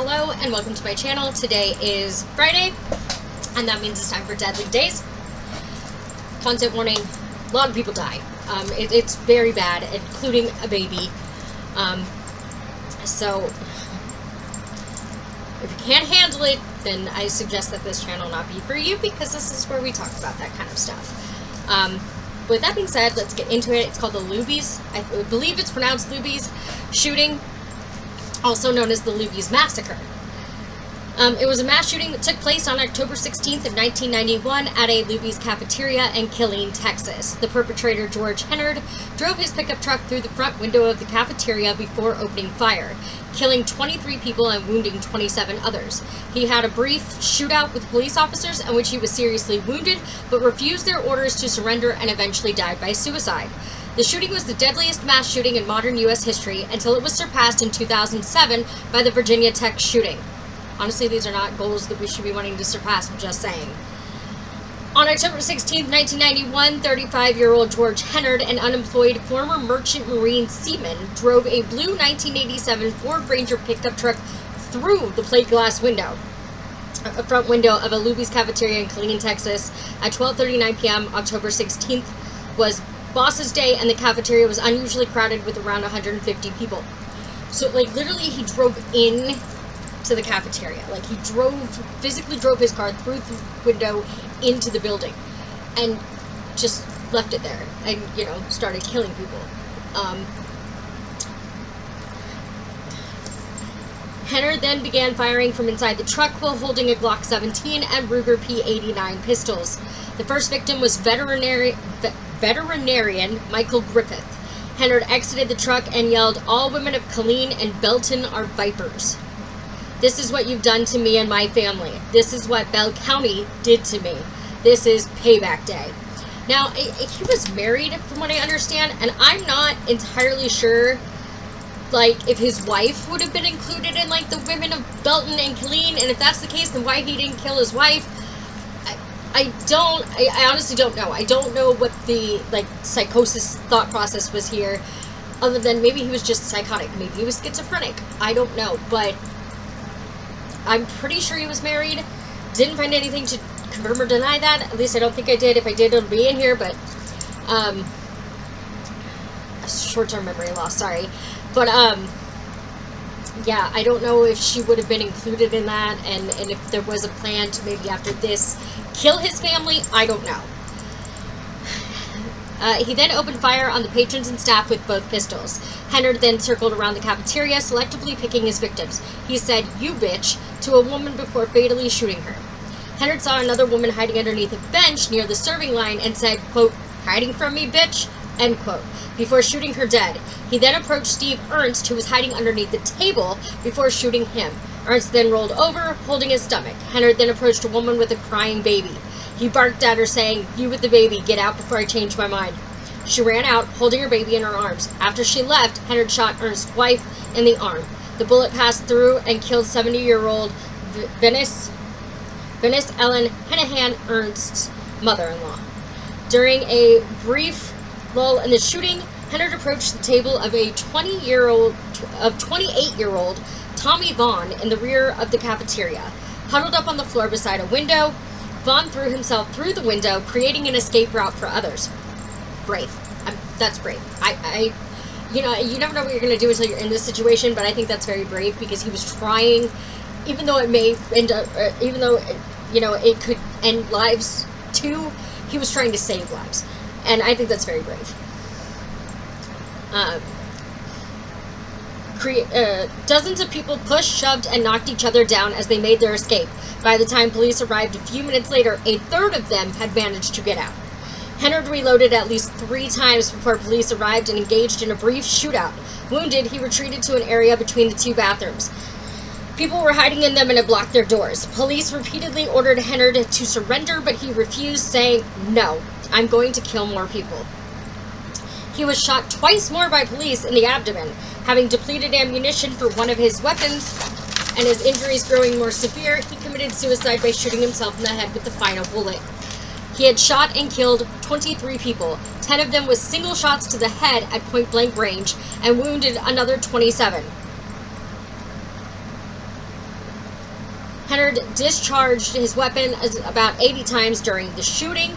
Hello and welcome to my channel. Today is Friday and that means it's time for Deadly Days. Content warning, a lot of people die. It's very bad, including a baby. So if you can't handle it, then I suggest that this channel not be for you, because this is where we talk about that kind of stuff. With that being said, let's get into it. It's called the Luby's, I believe it's pronounced Luby's shooting, also known as the Luby's Massacre. It was a mass shooting that took place on October 16th of 1991 at a Luby's cafeteria in Killeen, Texas. The perpetrator, George Hennard, drove his pickup truck through the front window of the cafeteria before opening fire, killing 23 people and wounding 27 others. He had a brief shootout with police officers in which he was seriously wounded, but refused their orders to surrender and eventually died by suicide. The shooting was the deadliest mass shooting in modern U.S. history until it was surpassed in 2007 by the Virginia Tech shooting. Honestly, these are not goals that we should be wanting to surpass, I'm just saying. On October 16, 1991, 35-year-old George Hennard, an unemployed former merchant marine seaman, drove a blue 1987 Ford Ranger pickup truck through the plate glass window, a front window of a Luby's cafeteria in Killeen, Texas, at 12:39 p.m. October 16th was Boss's Day, and the cafeteria was unusually crowded with around 150 people. So, like, literally, he drove in to the cafeteria. Like, he physically drove his car through the window into the building and just left it there and, you know, started killing people. Hennard then began firing from inside the truck while holding a Glock 17 and Ruger P89 pistols. The first victim was veterinarian Michael Griffith. Hennard exited the truck and yelled, "All women of Killeen and Belton are vipers. This is what you've done to me and my family. This is what Bell County did to me. This is payback day." Now, he was married, from what I understand, and I'm not entirely sure, like, if his wife would have been included in, like, the women of Belton and Killeen, and if that's the case, then why he didn't kill his wife. I honestly don't know. I don't know what the, like, psychosis thought process was here, other than maybe he was just psychotic. Maybe he was schizophrenic. I don't know, but I'm pretty sure he was married. Didn't find anything to confirm or deny that. At least I don't think I did. If I did, it'll be in here, but short-term memory loss, sorry. But yeah, I don't know if she would have been included in that, and if there was a plan to maybe after this kill his family. I don't know. He then opened fire on the patrons and staff with both pistols. Hennard then circled around the cafeteria, selectively picking his victims. He said, "You bitch," to a woman before fatally shooting her. Hennard saw another woman hiding underneath a bench near the serving line and said, quote, "Hiding from me, bitch," end quote, before shooting her dead. He then approached Steve Ernst, who was hiding underneath the table, before shooting him. Ernst then rolled over, holding his stomach. Hennard then approached a woman with a crying baby. He barked at her, saying, "You with the baby, get out before I change my mind." She ran out, holding her baby in her arms. After she left, Hennard shot Ernst's wife in the arm. The bullet passed through and killed 70-year-old Venice Ellen Hennahan, Ernst's mother-in-law. During a brief lull in the shooting, Hennard approached the table of 28-year-old Tommy Vaughn in the rear of the cafeteria. Huddled up on the floor beside a window, Vaughn threw himself through the window, creating an escape route for others. Brave. That's brave. You know, you never know what you're going to do until you're in this situation, but I think that's very brave, because he was trying, even though it may end up, even though, you know, it could end lives too, he was trying to save lives. And I think that's very brave. Dozens of people pushed, shoved, and knocked each other down as they made their escape. By the time police arrived a few minutes later, a third of them had managed to get out. Hennard reloaded at least 3 times before police arrived and engaged in a brief shootout. Wounded, he retreated to an area between the 2 bathrooms. People were hiding in them and it blocked their doors. Police repeatedly ordered Hennard to surrender, but he refused, saying, "No, I'm going to kill more people." He was shot twice more by police in the abdomen, having depleted ammunition for one of his weapons, and his injuries growing more severe, he committed suicide by shooting himself in the head with the final bullet. He had shot and killed 23 people, 10 of them with single shots to the head at point-blank range, and wounded another 27. Hennard discharged his weapon about 80 times during the shooting,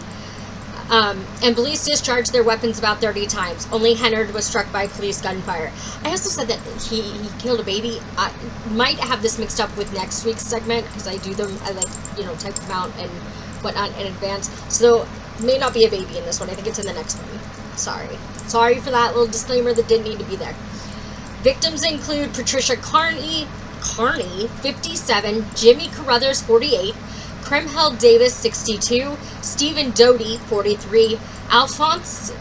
and police discharged their weapons about 30 times. Only Hennard was struck by police gunfire. I also said that he killed a baby. I might have this mixed up with next week's segment, because I do them, I type them out and whatnot in advance. So, may not be a baby in this one. I think it's in the next one. Sorry for that little disclaimer that didn't need to be there. Victims include Patricia Carney, 57, Jimmy Carruthers, 48, Kremhel Davis, 62, Stephen Doty, 43, Alphonse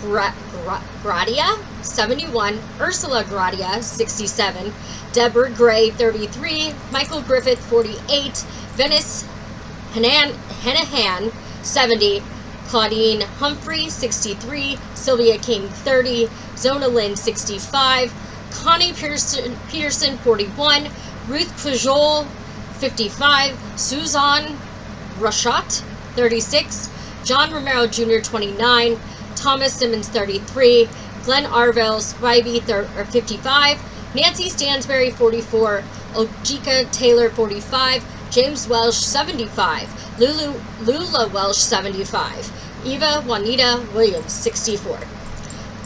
Gradia, 71, Ursula Gradia, 67, Deborah Gray, 33, Michael Griffith, 48, Venice Henahan, 70, Claudine Humphrey, 63, Sylvia King, 30, Zona Lynn, 65, Connie Peterson, 41, Ruth Pujol, 55, Suzanne Rachat, 36, John Romero Jr., 29, Thomas Simmons, 33, Glenn Arvell Spivey, 55, Nancy Stansberry, 44, Ojika Taylor, 45, James Welsh, 75, Lula Welsh, 75, Eva Juanita Williams, 64.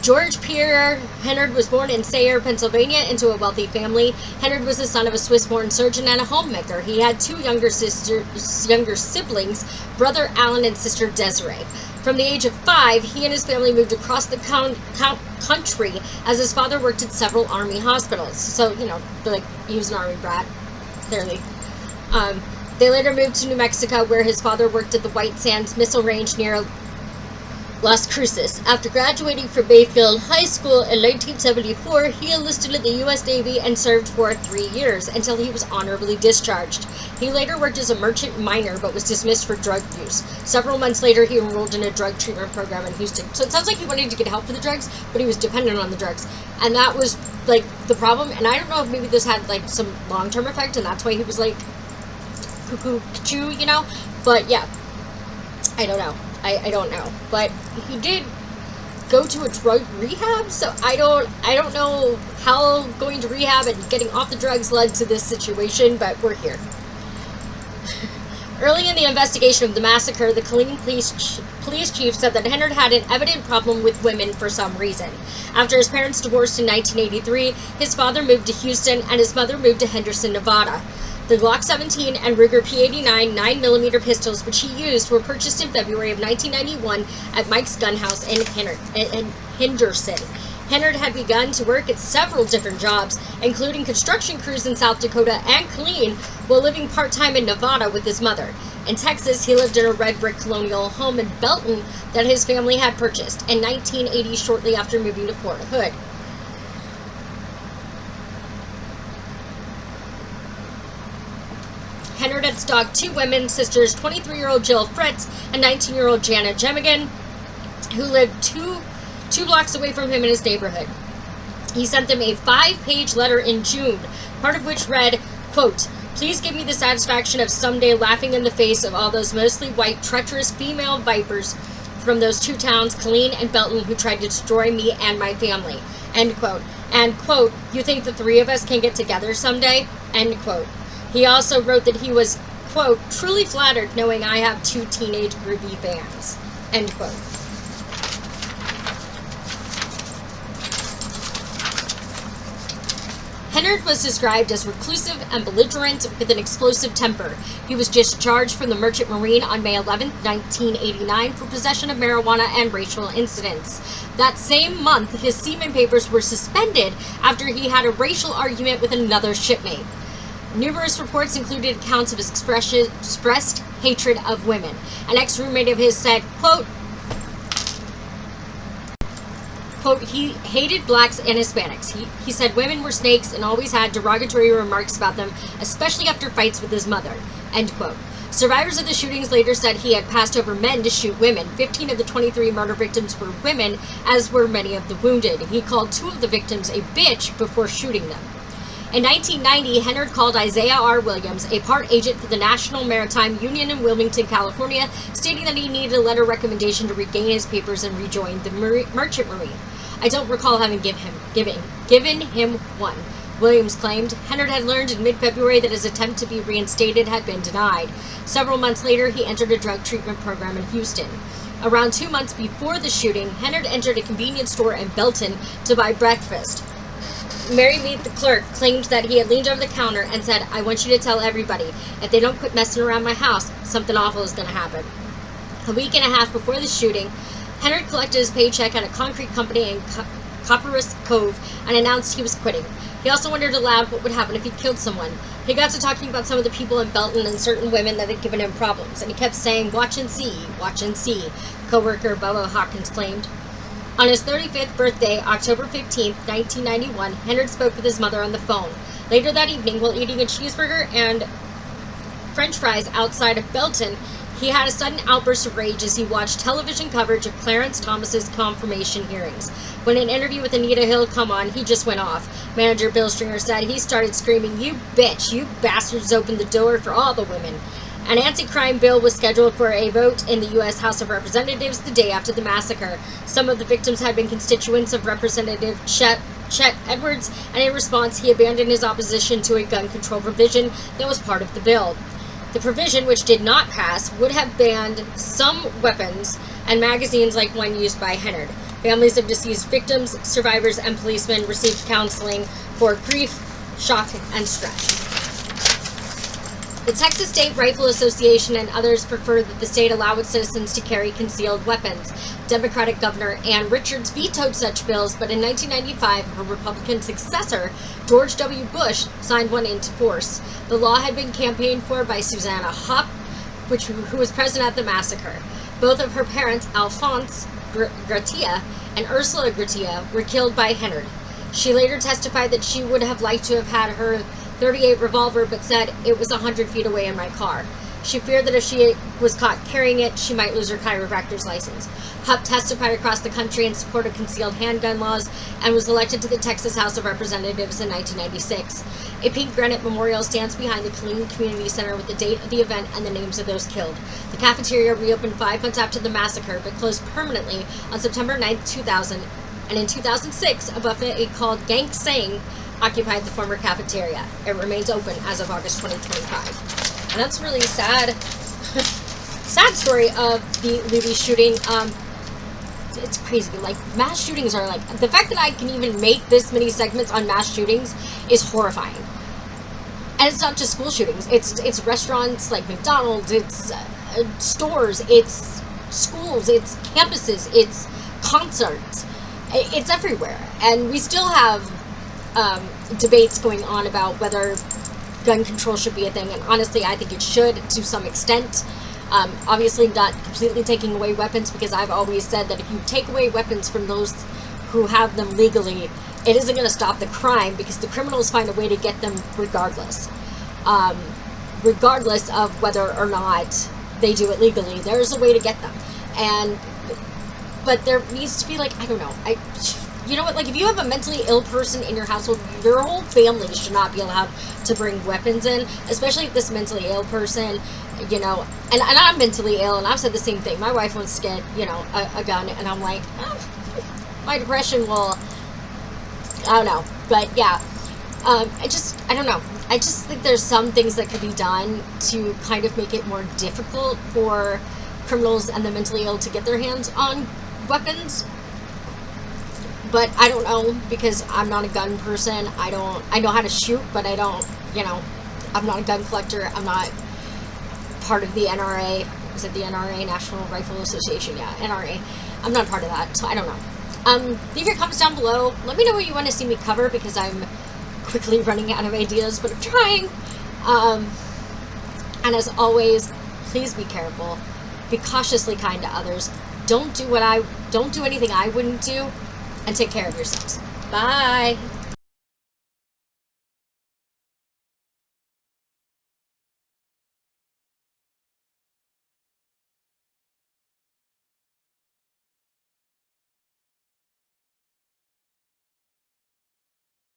George Pierre Hennard was born in Sayre, Pennsylvania, into a wealthy family. Hennard was the son of a Swiss-born surgeon and a homemaker. He had two younger siblings, brother Alan and sister Desiree. From the age of 5, he and his family moved across the country as his father worked at several army hospitals. So, he was an army brat, clearly. They later moved to New Mexico, where his father worked at the White Sands Missile Range near Las Cruces. After graduating from Mayfield High School in 1974, he enlisted in the U.S. Navy and served for 3 years until he was honorably discharged. He later worked as a merchant miner but was dismissed for drug use. Several months later, he enrolled in a drug treatment program in Houston. So it sounds like he wanted to get help for the drugs, but he was dependent on the drugs. And that was, the problem. And I don't know if maybe this had, some long-term effect, and that's why he was, cuckoo-choo, But, yeah. I don't know. I don't know, but he did go to a drug rehab, so I don't know how going to rehab and getting off the drugs led to this situation, but we're here. Early in the investigation of the massacre, the Killeen police chief said that Hennard had an evident problem with women for some reason. After his parents divorced in 1983, his father moved to Houston and his mother moved to Henderson, Nevada. The Glock 17 and Ruger P89 9mm pistols, which he used, were purchased in February of 1991 at Mike's Gun House in Henderson. Hennard had begun to work at several different jobs, including construction crews in South Dakota and Killeen, while living part-time in Nevada with his mother. In Texas, he lived in a red brick colonial home in Belton that his family had purchased in 1980, shortly after moving to Fort Hood. Hennard had stalked two women, sisters, 23-year-old Jill Fritz and 19-year-old Janet Jemigan, who lived two blocks away from him in his neighborhood. He sent them a 5-page letter in June, part of which read, quote, "Please give me the satisfaction of someday laughing in the face of all those mostly white, treacherous female vipers from those two towns, Killeen and Belton, who tried to destroy me and my family." End quote. And, quote, "You think the three of us can get together someday?" End quote. He also wrote that he was, quote, "truly flattered knowing I have two teenage groovy fans." End quote. Hennard was described as reclusive and belligerent with an explosive temper. He was discharged from the Merchant Marine on May 11, 1989 for possession of marijuana and racial incidents. That same month, his seaman papers were suspended after he had a racial argument with another shipmate. Numerous reports included accounts of his expressed hatred of women. An ex-roommate of his said, quote, "He hated blacks and Hispanics. He said women were snakes and always had derogatory remarks about them, especially after fights with his mother." End quote. Survivors of the shootings later said he had passed over men to shoot women. 15 of the 23 murder victims were women, as were many of the wounded. He called 2 of the victims a bitch before shooting them. In 1990, Hennard called Isaiah R. Williams, a part agent for the National Maritime Union in Wilmington, California, stating that he needed a letter recommendation to regain his papers and rejoin the Merchant Marine. "I don't recall having given him one. Williams claimed. Hennard had learned in mid-February that his attempt to be reinstated had been denied. Several months later, he entered a drug treatment program in Houston. Around 2 months before the shooting, Hennard entered a convenience store in Belton to buy breakfast. Mary Mead, the clerk, claimed that he had leaned over the counter and said, "I want you to tell everybody, if they don't quit messing around my house, something awful is going to happen." A week and a half before the shooting, Hennard collected his paycheck at a concrete company in Copperas Cove and announced he was quitting. He also wondered aloud what would happen if he killed someone. He got to talking about some of the people in Belton and certain women that had given him problems, and he kept saying, "Watch and see, watch and see," co-worker Bubba Hawkins claimed. On his 35th birthday, October 15, 1991, Hennard spoke with his mother on the phone. Later that evening, while eating a cheeseburger and French fries outside of Belton, he had a sudden outburst of rage as he watched television coverage of Clarence Thomas's confirmation hearings. When an interview with Anita Hill come on, he just went off. Manager Bill Stringer said he started screaming, "You bitch, you bastards opened the door for all the women." An anti-crime bill was scheduled for a vote in the U.S. House of Representatives the day after the massacre. Some of the victims had been constituents of Representative Chet Edwards, and in response, he abandoned his opposition to a gun control provision that was part of the bill. The provision, which did not pass, would have banned some weapons and magazines like one used by Hennard. Families of deceased victims, survivors, and policemen received counseling for grief, shock, and stress. The Texas State Rifle Association and others preferred that the state allow its citizens to carry concealed weapons. Democratic Governor Ann Richards vetoed such bills, but in 1995, her Republican successor, George W. Bush, signed one into force. The law had been campaigned for by Susanna Hopp, who was present at the massacre. Both of her parents, Alphonse Gratia and Ursula Gratia, were killed by Hennard. She later testified that she would have liked to have had her .38 revolver, but said it was 100 feet away in my car. She feared that if she was caught carrying it, she might lose her chiropractor's license. Hupp testified across the country in support of concealed handgun laws and was elected to the Texas House of Representatives in 1996. A pink granite memorial stands behind the Killeen Community Center with the date of the event and the names of those killed. The cafeteria reopened 5 months after the massacre, but closed permanently on September 9, 2000. And in 2006, a buffet called Gang Sang occupied the former cafeteria. It remains open as of August 2025. And that's really sad. Sad story of the Luby shooting. It's crazy. Like, mass shootings are like, the fact that I can even make this many segments on mass shootings is horrifying. And it's not just school shootings. It's restaurants like McDonald's. It's stores. It's schools. It's campuses. It's concerts. It's everywhere. And we still have debates going on about whether gun control should be a thing, and honestly I think it should to some extent. Obviously not completely taking away weapons, because I've always said that if you take away weapons from those who have them legally, it isn't going to stop the crime, because the criminals find a way to get them regardless. Regardless of whether or not they do it legally, there's a way to get them. But there needs to be, like, I don't know, you know what, like, if you have a mentally ill person in your household, your whole family should not be allowed to bring weapons in, especially if this mentally ill person, you know, and I'm mentally ill, and I've said the same thing. My wife wants to get, you know, a gun, and I'm like, my depression will, I don't know, but yeah, I don't know. I just think there's some things that could be done to kind of make it more difficult for criminals and the mentally ill to get their hands on weapons. But I don't know, because I'm not a gun person. I know how to shoot, but I don't, you know, I'm not a gun collector. I'm not part of the NRA. Is it the NRA, National Rifle Association? Yeah, NRA. I'm not part of that, so I don't know. Leave your comments down below. Let me know what you want to see me cover, because I'm quickly running out of ideas, but I'm trying. And as always, please be careful. Be cautiously kind to others. Don't do anything I wouldn't do. And take care of yourselves. Bye.